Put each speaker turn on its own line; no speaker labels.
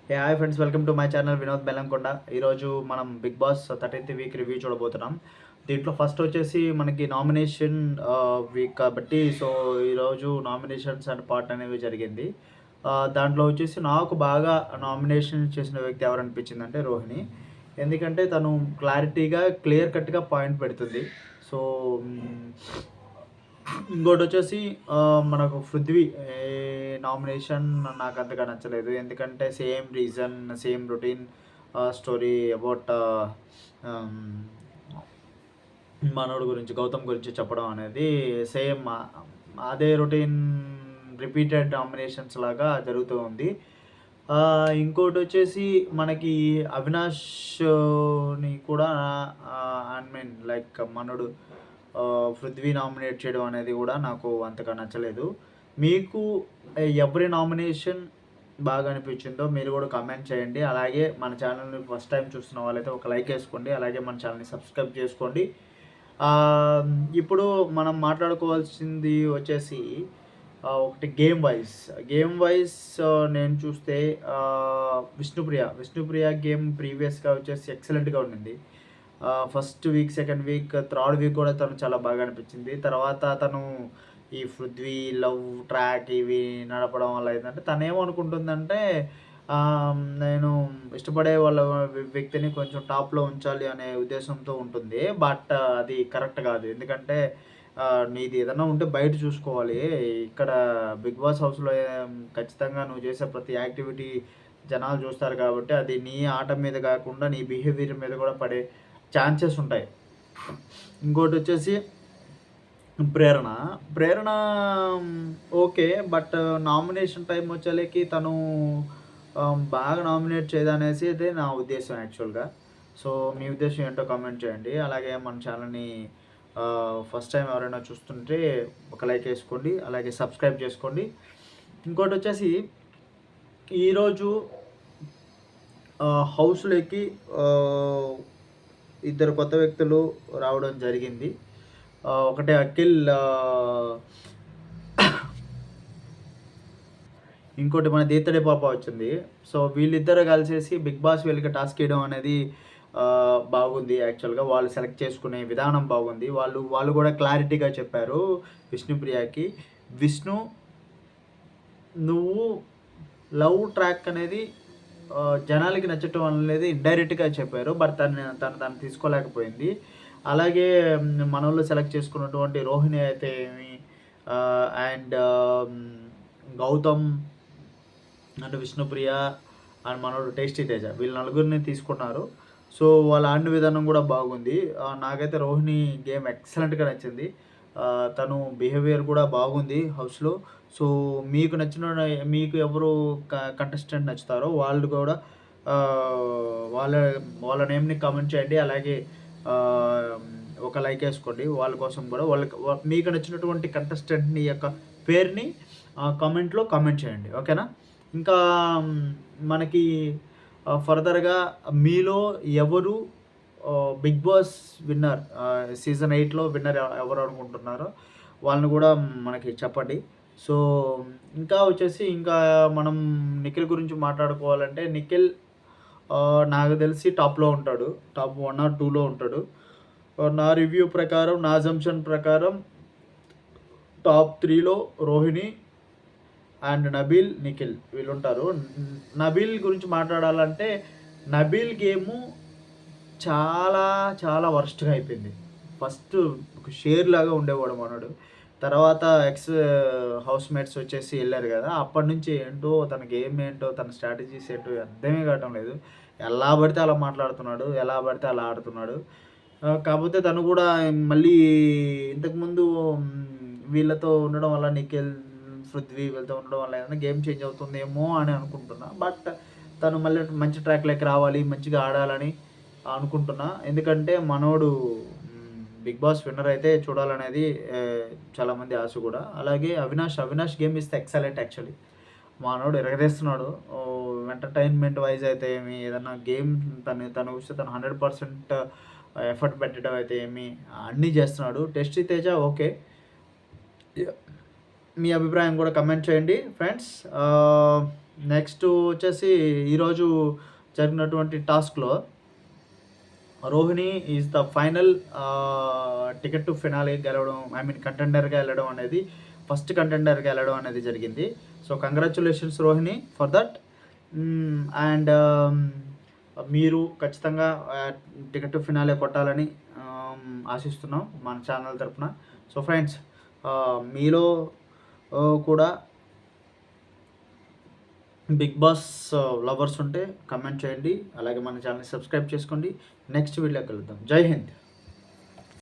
Hi friends, welcome to my channel Vinod Bellamkonda. ఈరోజు మనం big boss 13th week review చూడబోతున్నాం. దీంట్లో ఫస్ట్ వచ్చేసి మనకి నామినేషన్ వీక్ కాబట్టి ఈరోజు నామినేషన్స్ అండ్ పార్ట్ అనేవి జరిగింది. దాంట్లో వచ్చేసి నాకు బాగా నామినేషన్ చేసిన వ్యక్తి ఎవరనిపించిందంటే రోహిణి. ఎందుకంటే తను క్లారిటీగా క్లియర్ కట్‌గా పాయింట్ పెడుతుంది. సో, ఇంకోటొచ్చేసి మనకు 'పృథ్వీ' నామినేషన్ నాకంతగా నచ్చలేదు. ఎందుకంటే same reason, same routine story about ఆహ్, మనోడి గురించి, గౌతమ్ గురించి చెప్పడం అనేది సేమ్ అదే రొటీన్ రిపీటెడ్ నామినేషన్స్ లాగా జరుగుతూ ఉంది. ఇంకోటొచ్చేసి మనకి అవినాష్‌ని కూడా ఐ మీన్ లైక్ మనోడు 'పృథ్వీ' నామినేట్ చేయడం అనేది కూడా నాకు అంతగా నచ్చలేదు. మీకు ఎవరి నామినేషన్ బాగా అనిపించిందో మీరు కూడా కామెంట్ చేయండి. అలాగే మన ఛానల్‌ని ఫస్ట్ టైం చూస్తున్న వాళ్ళైతే ఒక లైక్ ఏసుకోండి. అలాగే మన ఛానల్‌ని సబ్స్క్రైబ్ చేసుకోండి. ఇప్పుడు మనం మాట్లాడుకోవాల్సింది వచ్చేసి ఒకటి గేమ్ వైస్ నేను చూస్తే విష్ణుప్రియ గేమ్ ప్రీవియస్‌గా వచ్చేసి ఎక్సలెంట్‌గా ఉండింది. First week, second week, third week కూడా తను చాలా బాగా అనిపించింది. తర్వాత తను ఈ 'పృథ్వీ' లవ్ ట్రాక్ ఇవి నడపడం వల్ల ఏందంటే తనేమనుకుంటుందంటే నేను ఇష్టపడే వాళ్ళ వ్యక్తిని కొంచెం టాప్‌లో ఉంచాలి అనే ఉద్దేశంతో ఉంటుంది. బట్ అది కరెక్ట్ కాదు. ఎందుకంటే నీది ఏదన్నా ఉంటే బయట చూసుకోవాలి. ఇక్కడ 'బిగ్ బాస్' హౌస్‌లో ఖచ్చితంగా నువ్వు చేసే ప్రతి యాక్టివిటీ జనాలు చూస్తారు కాబట్టి అది నీ ఆట మీద కాకుండా నీ బిహేవియర్ మీద కూడా పడే ఛాన్సెస్ ఉంటాయి. ఇంకోటొచ్చేసి ప్రేరణ ఓకే. బట్ నామినేషన్ టైమ్ వచ్చేలకి తను బాగా నామినేట్ చేయదనేసి అయితే నా ఉద్దేశం యాక్చువల్‌గా. సో, మీ ఉద్దేశం ఏంటో కామెంట్ చేయండి. అలాగే మన ఛానల్‌ని ఫస్ట్ టైం ఎవరైనా చూస్తుంటే ఒక లైక్ ఏసుకోండి. అలాగే సబ్స్క్రైబ్ చేసుకోండి. ఇంకోటొచ్చేసి ఈరోజు హౌస్‌లోకి ఇద్దరు కొత్త వ్యక్తులు రావడం జరిగింది. ఒకటి అఖిల్, ఇంకోటి మన దీత్తడి పాప వచ్చింది. సో, వీళ్ళిద్దరు కలిసేసి బిగ్ బాస్ వీళ్ళకి టాస్క్ ఇయడం అనేది బాగుంది యాక్చువల్‌గా. వాళ్ళు సెలెక్ట్ చేసుకునే విధానం బాగుంది. వాళ్ళు కూడా క్లారిటీగా చెప్పారు విష్ణుప్రియకి. విష్ణు, నువ్వు లవ్ ట్రాక్ అనేది జనాలకి నచ్చటం అనేది ఇండైరెక్ట్‌గా చెప్పారు. బట్ తను తీసుకోలేకపోయింది. అలాగే మనోళ్ళు సెలెక్ట్ చేసుకున్నటువంటి రోహిణి అయితే ఏమి and Gautam and Vishnupriya and మనోడు టేస్టీ తేజ వీళ్ళు నలుగురిని తీసుకున్నారు. సో, వాళ్ళు ఆడిన విధానం కూడా బాగుంది. నాకైతే రోహిణి గేమ్ ఎక్సలెంట్‌గా నచ్చింది. తను బిహేవియర్ కూడా బాగుంది హౌస్‌లో. సో, మీకు ఎవరు కంటెస్టెంట్ నచ్చుతారో వాళ్ళు కూడా వాళ్ళ వాళ్ళ నేమ్‌ని కామెంట్ చేయండి. అలాగే ఆహ్, ఒక లైక్ ఏసుకోండి. వాళ్ళ కోసం కూడా మీకు నచ్చినటువంటి కంటెస్టెంట్‌ని యొక్క పేరుని కామెంట్‌లో కామెంట్ చేయండి. ఓకేనా? ఇంకా మనకి ఫర్దర్‌గా మీలో ఎవరు బిగ్ బాస్ విన్నర్ సీజన్ 8లో విన్నర్ ఎవరు అనుకుంటున్నారో వాళ్ళని కూడా మనకి చెప్పండి. సో, ఇంకా మనం నిఖిల్ గురించి మాట్లాడుకోవాలంటే నిఖిల్ నాకు తెలిసి టాప్‌లో ఉంటాడు. టాప్ 1 ఆర్ 2లో ఉంటాడు. నా రివ్యూ ప్రకారం, నా అజంప్షన్ ప్రకారం టాప్ 3లో రోహిణి అండ్ నబీల్, నిఖిల్ వీళ్ళుంటారు. నబీల్ గురించి మాట్లాడాలంటే నబీల్ గేము చాలా చాలా వరస్ట్‌గా అయిపోయింది. ఫస్ట్ ఒక షేర్‌లాగా ఉండేవాడు మనోడు. తర్వాత హౌస్‌మేట్స్ వచ్చేసి ఎళ్లారు గదా! అప్పటినుంచి ఏంటో తన గేమ్ ఏంటో, తన స్ట్రాటజీస్ ఏంటో అర్థమే కావటం లేదు. ఎలా పడితే అలా మాట్లాడుతున్నాడు. ఎలా పడితే అలా ఆడుతున్నాడు. కాపోతే తను గూడా మళ్ళీ ఇంతకుముందు వీళ్ళతో ఉండడం వల్ల నిఖిల్, పృథ్వీ వీళ్ళతో ఉండడం వల్ల ఏదైనా గేమ్ చేంజ్ అవుతుందేమో అని అనుకుంటున్నా. బట్ తను మళ్ళీ మంచి ట్రాక్‌లోకి రావాలి, మంచిగా ఆడాలని అనుకుంటున్నా. ఎందుకంటే మనోడు బిగ్ బాస్ విన్నర్ అయితే చూడాలనేది చాలామంది ఆశ కూడా. అలాగే Avinash game is excellent actually. మనోడు ఇరగదీస్తున్నాడు. ఎంటర్‌టైన్‌మెంట్ వైస్ అయితే ఏమి, ఏదన్నా గేమ్ తన వస్తే తను 100% ఎఫర్ట్ పెట్టడం అయితే ఏమి అన్నీ చేస్తున్నాడు. Tasty Teja okay. మీ అభిప్రాయం కూడా కమెంట్ చేయండి ఫ్రెండ్స్. నెక్స్ట్ వచ్చేసి ఈరోజు జరిగినటువంటి టాస్క్‌లో Rohini is the final ticket to finale గెలవడం, ఐ మీన్ కంటెండర్‌గా ఎళ్ళడం అనేది, ఫస్ట్ కంటెండర్‌గా ఎళ్ళడం అనేది జరిగింది. So, congratulations Rohini for that. And మీరు ఖచ్చితంగా టికెట్ టు ఫినాలే కొట్టాలని ఆశిస్తున్నాం మన ఛానల్ తరపున. సో ఫ్రెండ్స్, మీలో కూడా బిగ్ బాస్ లవర్స్ ఉంటే కమెంట్ చేయండి. అలాగే మన ఛానల్‌ని సబ్స్క్రైబ్ చేసుకోండి. నెక్స్ట్ వీడియోకి కలుద్దాం. జై హింద్.